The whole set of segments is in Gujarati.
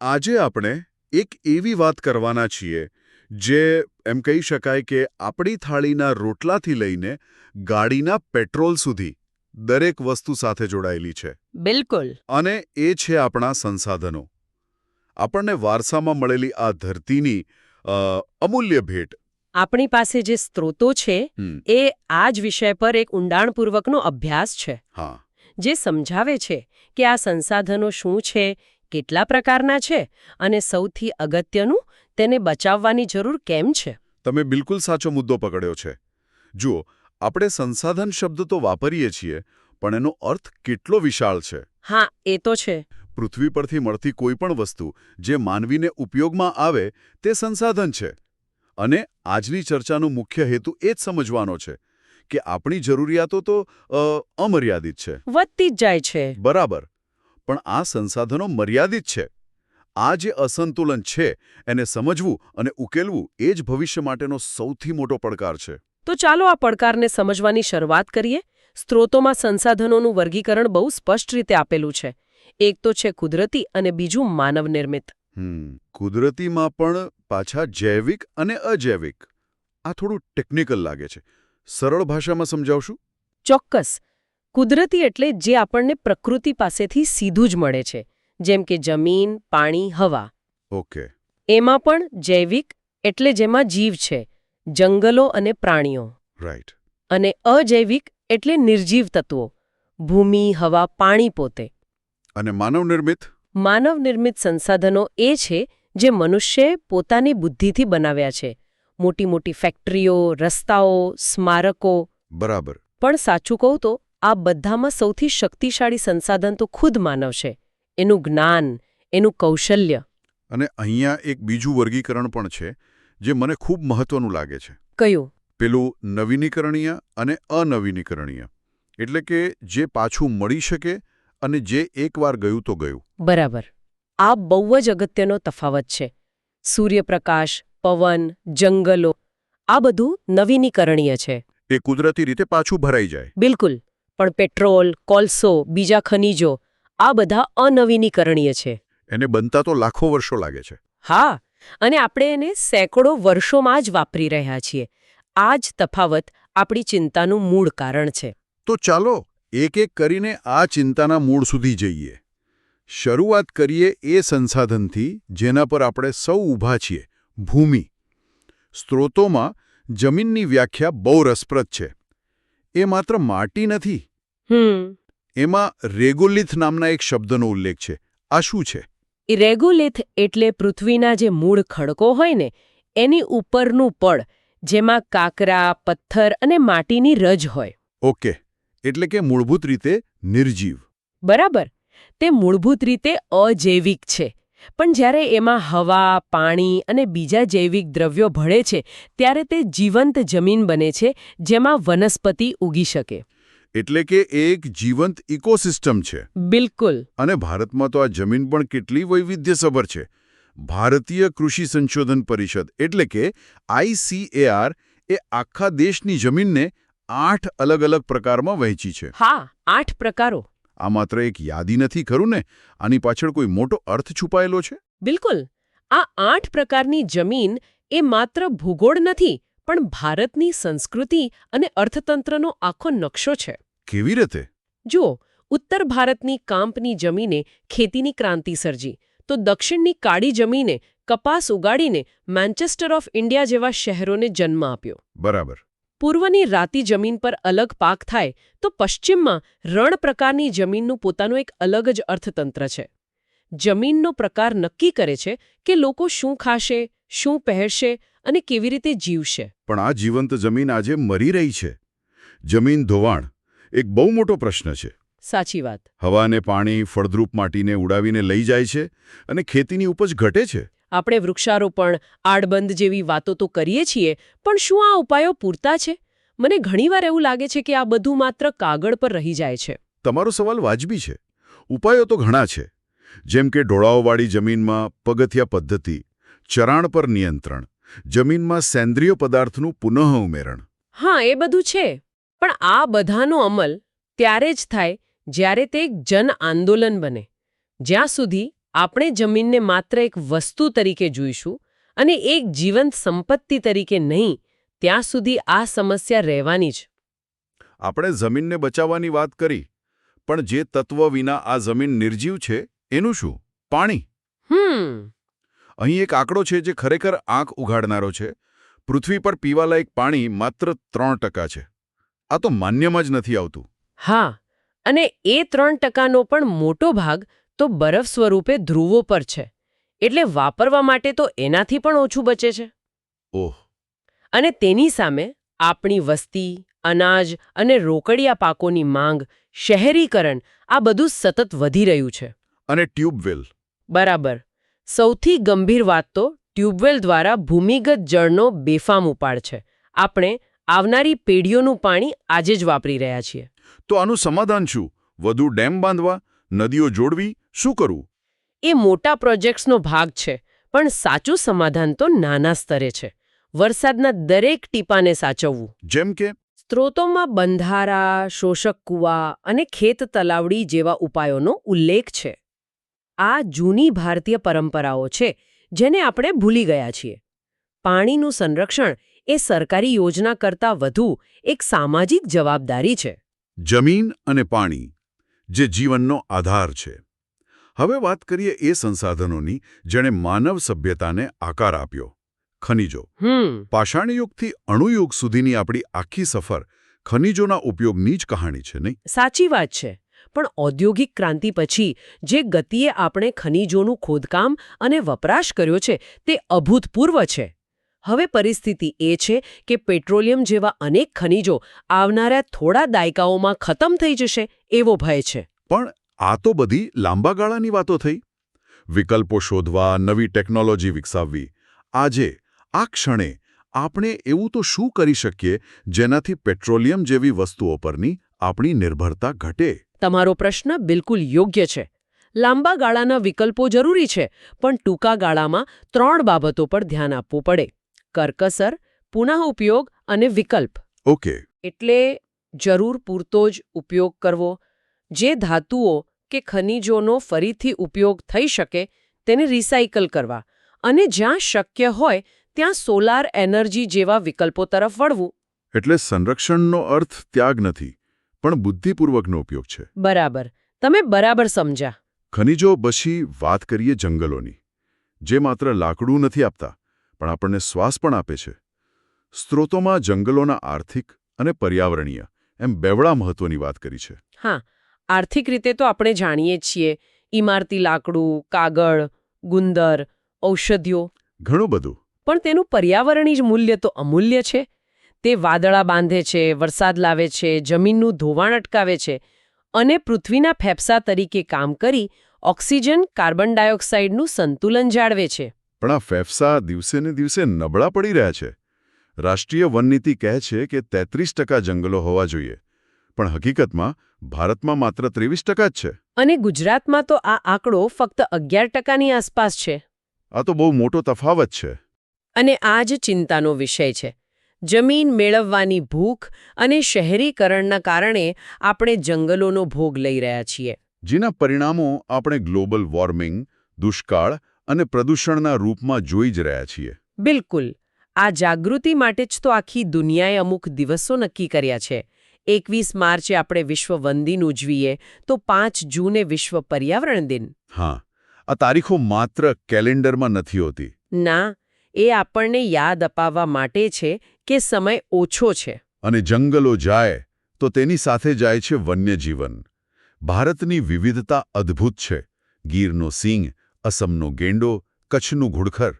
આજે આપણે એક એવી વાત કરવાના છીએ જે એમ કહી શકાય કે આપણી થાળીના રોટલાથી લઈને ગાડીના પેટ્રોલ સુધી દરેક વસ્તુ સાથે જોડાયેલી છે. બિલકુલ. અને એ છે આપણા સંસાધનો. આપણને વારસામાં મળેલી આ ધરતીની અમૂલ્ય ભેટ. આપણી પાસે જે સ્ત્રોતો છે એ આ જ વિષય પર એક ઊંડાણપૂર્વકનો અભ્યાસ છે. હા. જે સમજાવે છે કે આ સંસાધનો શું છે, કેટલા પ્રકારના છે અને સૌથી અગત્યનું તેને બચાવવાની જરૂર કેમ છે. તમે બિલકુલ સાચો મુદ્દો પકડ્યો છે. જુઓ, આપણે સંસાધન શબ્દ તો વાપરીએ છીએ, પણ એનો અર્થ કેટલો વિશાળ છે. હા, એ તો છે. પૃથ્વી પરથી મળતી કોઈ પણ વસ્તુ જે માનવીને ઉપયોગમાં આવે તે સંસાધન છે. અને આજની ચર્ચાનો મુખ્ય હેતુ એ જ સમજવાનો છે કે આપણી જરૂરિયાતો તો અમર્યાદિત છે. વધતી જ જાય છે. બરાબર. પણ આ સંસાધનો મર્યાદિત છે. આ જે અસંતુલન છે એને સમજવું અને ઉકેલવું એ જ ભવિષ્ય માટેનો સૌથી મોટો પડકાર છે. તો ચાલો આ પડકારને સમજવાની શરૂઆત કરીએ. સ્ત્રોતોમાં સંસાધનોનું વર્ગીકરણ બહુ સ્પષ્ટ રીતે આપેલું છે. એક તો છે કુદરતી અને બીજું માનવ નિર્મિત. કુદરતીમાં પણ પાછા જૈવિક અને અજૈવિક. આ થોડું ટેકનિકલ લાગે છે. સરળ ભાષામાં સમજાવશું? ચોક્કસ. કુદરતી એટલે જે આપણને પ્રકૃતિ પાસેથી સીધું જ મળે છે, જેમ કે જમીન, પાણી, હવા. ઓકે. એમાં પણ જૈવિક એટલે જેમાં જીવ છે, જંગલો અને પ્રાણીઓ. રાઈટ. અને અજૈવિક એટલે નિર્જીવ તત્વો, ભૂમિ, હવા, પાણી પોતે. અને માનવ નિર્મિત? માનવ નિર્મિત સંસાધનો એ છે જે મનુષ્યએ પોતાની બુદ્ધિથી બનાવ્યા છે. મોટી મોટી ફેક્ટરીઓ, રસ્તાઓ, સ્મારકો. બરાબર. પણ સાચું કહું તો આ બધામાં સૌથી શક્તિશાળી સંસાધન તો ખુદ માનવ છે. એનું જ્ઞાન, એનું કૌશલ્ય. અને અહીંયા એક બીજું વર્ગીકરણ પણ છે જે મને ખૂબ મહત્વનું લાગે છે. કયું? પેલું નવીનીકરણીય અને અનવીનીકરણીય. એટલે કે જે પાછું મળી શકે અને જે એકવાર ગયું તો ગયું. બરાબર. આ બહુ જ અગત્યનો તફાવત છે. સૂર્યપ્રકાશ, પવન, જંગલો આ બધું નવીનીકરણીય છે. એ કુદરતી રીતે પાછું ભરાઈ જાય. બિલકુલ. પણ પેટ્રોલ, કોલસો, બીજા ખનિજો આ બધા અનવીનીકરણીય છે. એને બનતા તો લાખો વર્ષો લાગે છે. હા, અને આપણે એને સેંકડો વર્ષોમાં જ વાપરી રહ્યા છીએ. આ જ તફાવત આપણી ચિંતાનું મૂળ કારણ છે. તો ચાલો એક એક કરીને આ ચિંતાના મૂળ સુધી જઈએ. શરૂઆત કરીએ એ સંસાધનથી જેના પર આપણે સૌ ઊભા છીએ, ભૂમિ. સ્ત્રોતોમાં જમીનની વ્યાખ્યા બહુ રસપ્રદ છે. એ માત્ર માટી નથી. એમાં રેગોલિથ નામના એક શબ્દનો ઉલ્લેખ છે. આ શું છે? રેગોલિથ એટલે પૃથ્વીના જે મૂળ ખડકો હોય ને એની ઉપરનું પડ, જેમાં કાકરા, પથ્થર અને માટીની રજ હોય. ઓકે. એટલે કે મૂળભૂત રીતે નિર્જીવ. બરાબર. તે મૂળભૂત રીતે અજૈવિક છે. પણ જ્યારે એમાં હવા, પાણી અને બીજા જૈવિક દ્રવ્યો ભળે છે ત્યારે તે જીવંત જમીન બને છે જેમાં વનસ્પતિ ઉગી શકે. એટલે કે એક જીવંત ઇકોસિસ્ટમ છે. બિલકુલ. અને ભારતમાં તો આ જમીન પણ કેટલી વૈવિધ્યસભર છે. ભારતીય કૃષિ સંશોધન પરિષદ એટલે કે ICAR એ આખા દેશની જમીનને 8 અલગ અલગ પ્રકારમાં વહેંચી છે. હા, 8 પ્રકારો. આ માત્ર એક યાદી નથી ખરું ને? આની પાછળ કોઈ મોટો અર્થ છુપાયેલો છે? બિલકુલ. આ 8 પ્રકારની જમીન એ માત્ર ભૂગોળ નથી, પણ ભારતની સંસ્કૃતિ અને અર્થતંત્રનો આખો નકશો છે. કેવી રીતે? જુઓ, ઉત્તર ભારતની કાંપની જમીને ખેતીની ક્રાંતિ સર્જી, તો દક્ષિણની કાળી જમીને કપાસ ઉગાડીને મેન્ચેસ્ટર ઓફ ઇન્ડિયા જેવા શહેરોને જન્મ આપ્યો. બરાબર. પૂર્વની રાતી જમીન પર અલગ પાક થાય તો પશ્ચિમમાં રણ પ્રકારની જમીનનું પોતાનું એક અલગ જ અર્થતંત્ર છે. જમીનનો પ્રકાર નક્કી કરે છે કે લોકો શું ખાશે, શું પહેરશે અને કેવી રીતે જીવશે. પણ આ જીવંત જમીન આજે મરી રહી છે. જમીન ધોવાણ એક બહુ મોટો પ્રશ્ન છે. સાચી વાત. હવાને પાણી, ફળદ્રુપ માટીને ઉડાવીને લઈ જાય છે અને ખેતીની ઉપજ ઘટે છે. આપણે વૃક્ષારોપણ, આડબંધ જેવી વાતો તો કરીએ છીએ, પણ શું આ ઉપાયો પૂરતા છે? મને ઘણીવાર એવું લાગે છે કે આ બધું માત્ર કાગળ પર રહી જાય છે. તમારો સવાલ વાજબી છે. ઉપાયો તો ઘણા છે. જેમ કે ઢોળાવવાળી જમીનમાં પગથિયા પદ્ધતિ, ચરાણ પર નિયંત્રણ, જમીનમાં સેન્દ્રિય પદાર્થનું પુનઃ ઉમેરણ. હા, એ બધું છે. પણ આ બધાનો અમલ ત્યારે જ થાય જ્યારે તે એક જન આંદોલન બને. જ્યાં સુધી આપણે જમીનને માત્ર એક વસ્તુ તરીકે જોઈશું અને એક જીવંત સંપત્તિ તરીકે નહીં, ત્યાં સુધી આ સમસ્યા રહેવાની જ. આપણે જમીનને બચાવવાની વાત કરી, પણ જે તત્વ વિના આ જમીન નિર્જીવ છે એનું શું? પાણી. અહીં એક આંકડો છે જે ખરેખર આંખ ઉઘાડનારો છે. પૃથ્વી પર પીવાલાયક પાણી માત્ર 3% છે. આ તો માન્યમાં જ નથી આવતું. હા, અને એ 3%નો પણ મોટો ભાગ તો બરફ સ્વરૂપે ધ્રુવો પર છે. એટલે વાપરવા માટે તો એનાથી પણ ઓછું બચે છે. ઓહ. અને તેની સામે આપણી વસ્તી, અનાજ અને રોકડિયા પાકોની માંગ, શહેરીકરણ, આ બધું સતત વધી રહ્યું છે. અને ટ્યુબવેલ. બરાબર. સૌથી ગંભીર વાત તો ટ્યુબવેલ દ્વારા ભૂમિગત જળનો બેફામ ઉપાડ છે. આપણે આવનારી પેઢીઓનું પાણી આજે જ વાપરી રહ્યા છીએ. તો આનું સમાધાન શું? વધુ ડેમ બાંધવા? નદીઓ જોડવી? શું કરવું? એ મોટા પ્રોજેક્ટ્સનો ભાગ છે, પણ સાચું સમાધાન તો નાના સ્તરે છે. વરસાદના દરેક ટીપાને સાચવવું. જેમ કે સ્ત્રોતોમાં બંધારા, શોષક કૂવા અને ખેત તલાવડી જેવા ઉપાયોનો ઉલ્લેખ છે. આ જૂની ભારતીય પરંપરાઓ છે જેને આપણે ભૂલી ગયા છીએ. પાણીનું સંરક્ષણ એ સરકારી યોજના કરતાં વધુ એક સામાજિક જવાબદારી છે. જમીન અને પાણી, જે જીવનનો આધાર છે. હવે વાત કરીએ એ સંસાધનોની જેણે માનવ સભ્યતાને આકાર આપ્યો. ખનિજો. પાષાણયુગથી અણુયુગ સુધીની આપણી આખી સફર ખનિજોના ઉપયોગની જ કહાણી છે, નહીં? સાચી વાત છે. પણ ઔદ્યોગિક ક્રાંતિ પછી જે ગતિએ આપણે ખનિજોનું ખોદકામ અને વપરાશ કર્યો છે તે અભૂતપૂર્વ છે. હવે પરિસ્થિતિ એ છે કે પેટ્રોલિયમ જેવા અનેક ખનિજો આવનારા થોડા દાયકાઓમાં ખતમ થઈ જશે એવો ભય છે. પણ આ તો બધી લાંબા ગાળાની વાતો થઈ. વિકલ્પો શોધવા, નવી ટેકનોલોજી વિકસાવવી. આજે આ ક્ષણે આપણે એવું તો શું કરી શકીએ જેનાથી પેટ્રોલિયમ જેવી વસ્તુઓ પરની આપણી નિર્ભરતા ઘટે? તમારો પ્રશ્ન બિલકુલ યોગ્ય છે. લાંબા ગાળાના વિકલ્પો જરૂરી છે, પણ ટૂંકા ગાળામાં 3 બાબતો પર ધ્યાન આપવું પડે: કરકસર, પુનઃઉપયોગ અને વિકલ્પ. ઓકે. એટલે જરૂર પૂરતો જ ઉપયોગ કરવો. જે ધાતુઓ કે ખનિજોનો ફરીથી ઉપયોગ થઈ શકે તેને રિસાયકલ કરવા. અને જ્યાં શક્ય હોય ત્યાં સોલાર એનર્જી જેવા વિકલ્પો તરફ વળવું. એટલે સંરક્ષણનો અર્થ ત્યાગ નથી, પણ બુદ્ધિપૂર્વકનો ઉપયોગ છે. બરાબર. તમે બરાબર સમજ્યા. ખનિજો પછી વાત કરીએ જંગલોની, જે માત્ર લાકડું નથી આપતા, પણ આપણને શ્વાસ પણ આપે છે. સ્ત્રોતોમાં જંગલોના આર્થિક અને પર્યાવરણીય એમ બેવડા મહત્વની વાત કરી છે. હા, આર્થિક રીતે તો આપણે જાણીએ છીએ. ઇમારતી લાકડું, કાગળ, ગુંદર, ઔષધિઓ. ઘણું બધું. પણ તેનું પર્યાવરણીય મૂલ્ય તો અમૂલ્ય છે. તે વાદળા બાંધે છે, વરસાદ લાવે છે, જમીનનું ધોવાણ અટકાવે છે અને પૃથ્વીના ફેફસા તરીકે કામ કરી ઓક્સિજન, કાર્બન ડાયોક્સાઇડનું સંતુલન જાળવે છે. પણ આ ફેફસા દિવસે ને દિવસે નબળા પડી રહ્યા છે. રાષ્ટ્રીય વનનીતિ કહે છે કે 33% જંગલો હોવા જોઈએ, પણ હકીકતમાં ભારતમાં માત્ર 23% જ છે. અને ગુજરાતમાં તો આ આંકડો ફક્ત 11%ની આસપાસ છે. આ તો બહુ મોટો તફાવત છે. અને આ જ ચિંતાનો વિષય છે. જમીન મેળવવાની ભૂખ અને શહેરીકરણના કારણે આપણે જંગલોનો ભોગ લઈ રહ્યા છીએ. જેના પરિણામો આપણે ગ્લોબલ વોર્મિંગ, દુષ્કાળ અને પ્રદૂષણના રૂપમાં જોઈ જ રહ્યા છીએ. બિલકુલ. આ જાગૃતિ માટે જ તો આખી દુનિયાએ અમુક દિવસો નક્કી કર્યા છે. 21 માર્ચે આપણે વિશ્વ વન દિન ઉજવીએ તો 5 જૂને વિશ્વ પર્યાવરણ દિન. હા, આ તારીખો માત્ર કેલેન્ડરમાં નથી હોતી. ના, એ આપણને યાદ અપાવવા માટે છે કે સમય ઓછો છે. અને જંગલો જાય તો તેની સાથે જાય છે વન્યજીવન. ભારતની વિવિધતા અદ્ભુત છે. ગીરનો સિંહ, અસમનો ગેંડો, કચ્છનું ઘુડખર.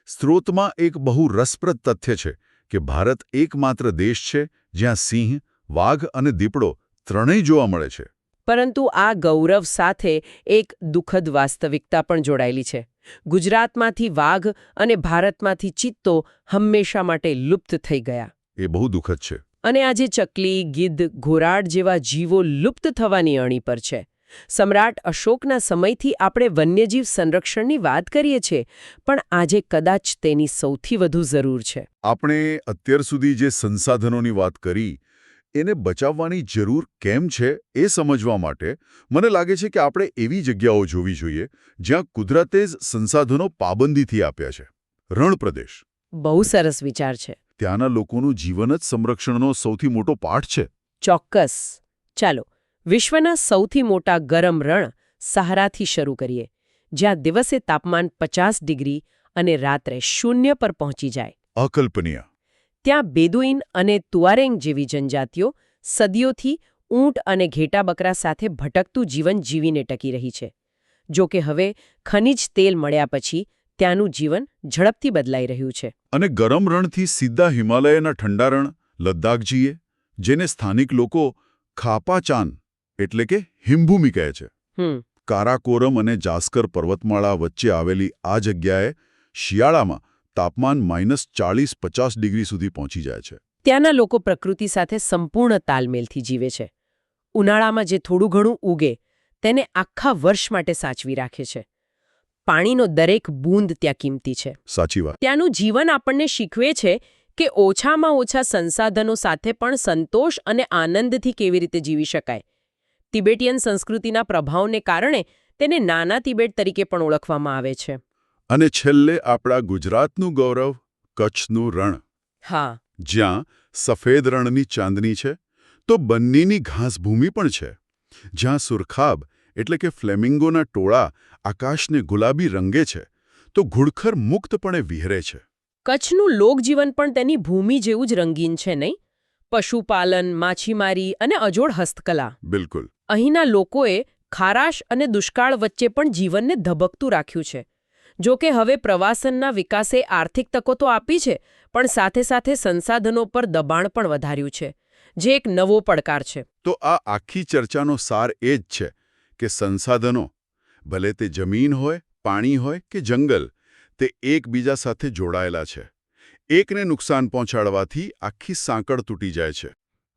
સ્ત્રોતમાં એક બહુ રસપ્રદ તથ્ય છે કે ભારત એકમાત્ર દેશ છે જ્યાં સિંહ, વાઘ અને દીપડો ત્રણેય જોવા મળે છે. પરંતુ આ ગૌરવ સાથે એક દુઃખદ વાસ્તવિકતા પણ જોડાયેલી છે. ગુજરાતમાંથી વાઘ અને ભારતમાંથી ચિત્તો હંમેશા માટે લુપ્ત થઈ ગયા. એ બહુ દુઃખદ છે. અને આજે ચકલી, ગીધ, ઘોરાડ જેવા જીવો લુપ્ત થવાની અણી પર છે. સમ્રાટ અશોકના સમયથી આપણે વન્યજીવ સંરક્ષણની વાત કરીએ છીએ, પણ આજે કદાચ તેની સૌથી વધુ જરૂર છે. આપણે અત્યાર સુધી જે સંસાધનોની વાત કરી એને બચાવવાની જરૂર કેમ છે એ સમજવા માટે મને લાગે છે કે આપણે એવી જગ્યાઓ જોવી જોઈએ જ્યાં કુદરતે જ સંસાધનો પાબંદીથી આપ્યા છે. રણ પ્રદેશ. બહુ સરસ વિચાર છે. ત્યાંના લોકોનું જીવન જ સંરક્ષણનો સૌથી મોટો પાઠ છે. ચોક્કસ. ચાલો વિશ્વના સૌથી મોટા ગરમ રણ સહારાથી શરૂ કરીએ, જ્યાં દિવસે તાપમાન 50 ડિગ્રી અને રાત્રે 0 પર પહોંચી જાય. અકલ્પનીય. ત્યાં બેદુઈન અને તુઆરેંગ જેવી જનજાતિઓ સદીઓથી ઊંટ અને ઘેટા બકરા સાથે ભટકતું જીવન જીવીને ટકી રહી છે. જો કે હવે ખનિજ તેલ મળ્યા પછી ત્યાંનું જીવન ઝડપથી બદલાઈ રહ્યું છે. અને ગરમ રણથી સીધા હિમાલયના ઠંડા રણ લદ્દાખ જઈએ, જેને સ્થાનિક લોકો ખાપાચાન એટલે કે હિમભૂમિ કહે છે. કારાકોરમ અને જાસ્કર પર્વતમાળા વચ્ચે આવેલી આ જગ્યાએ શિયાળામાં તાપમાન -40-50 ડિગ્રી સુધી પહોંચી જાય છે. ત્યાંના લોકો પ્રકૃતિ સાથે સંપૂર્ણ તાલમેલથી જીવે છે. ઉનાળામાં જે થોડું ઘણું ઉગે તેને આખા વર્ષ માટે સાચવી રાખે છે. પાણીનો દરેક બૂંદ ત્યાં કિંમતી છે. સાચી વાત. ત્યાંનું જીવન આપણને શીખવે છે કે ઓછામાં ઓછા સંસાધનો સાથે પણ સંતોષ અને આનંદથી કેવી રીતે જીવી શકાય. તિબેટિયન સંસ્કૃતિના પ્રભાવને કારણે તેને નાના તિબેટ તરીકે પણ ઓળખવામાં આવે છે. અને છેલ્લે આપણા ગુજરાતનું ગૌરવ કચ્છનું રણ. હા. જ્યાં સફેદ રણની ચાંદની છે તો બંનેની ઘાસભૂમિ પણ છે. જ્યાં સુરખાબ એટલે કે ફ્લેમિંગોના ટોળા આકાશને ગુલાબી રંગે છે તો ઘુડખર મુક્તપણે વિહરે છે. કચ્છનું લોકજીવન પણ તેની ભૂમિ જેવું જ રંગીન છે, નહીં? પશુપાલન, માછીમારી અને અજોડ હસ્તકલા. બિલકુલ. અહીંના લોકોએ ખારાશ અને દુષ્કાળ વચ્ચે પણ જીવનને ધબકતું રાખ્યું છે. જો કે હવે પ્રવાસનના વિકાસે આર્થિક તકો તો આપી છે, પણ સાથે સાથે સંસાધનો પર દબાણ પણ વધાર્યું છે, જે એક નવો પડકાર છે. તો આ આખી ચર્ચાનો સાર એ જ છે કે સંસાધનો, ભલે તે જમીન હોય, પાણી હોય કે જંગલ, તે એકબીજા સાથે જોડાયેલા છે. એકને નુકસાન પહોંચાડવાથી આખી સાંકળ તૂટી જાય છે.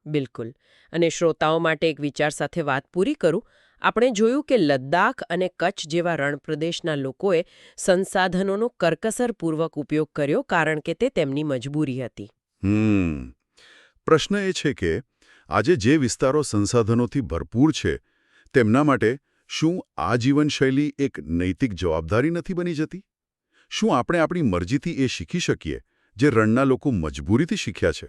બિલકુલ. અને શ્રોતાઓ માટે એક વિચાર સાથે વાત પૂરી કરું. આપણે જોયું કે લદ્દાખ અને કચ્છ જેવા રણપ્રદેશના લોકોએ સંસાધનોનો કરકસરપૂર્વક ઉપયોગ કર્યો કારણ કે તે તેમની મજબૂરી હતી. પ્રશ્ન એ છે કે આજે જે વિસ્તારો સંસાધનોથી ભરપૂર છે તેમના માટે શું આ જીવનશૈલી એક નૈતિક જવાબદારી નથી બની જતી? શું આપણે આપણી મરજીથી એ શીખી શકીએ જે રણના લોકો મજબૂરીથી શીખ્યા છે?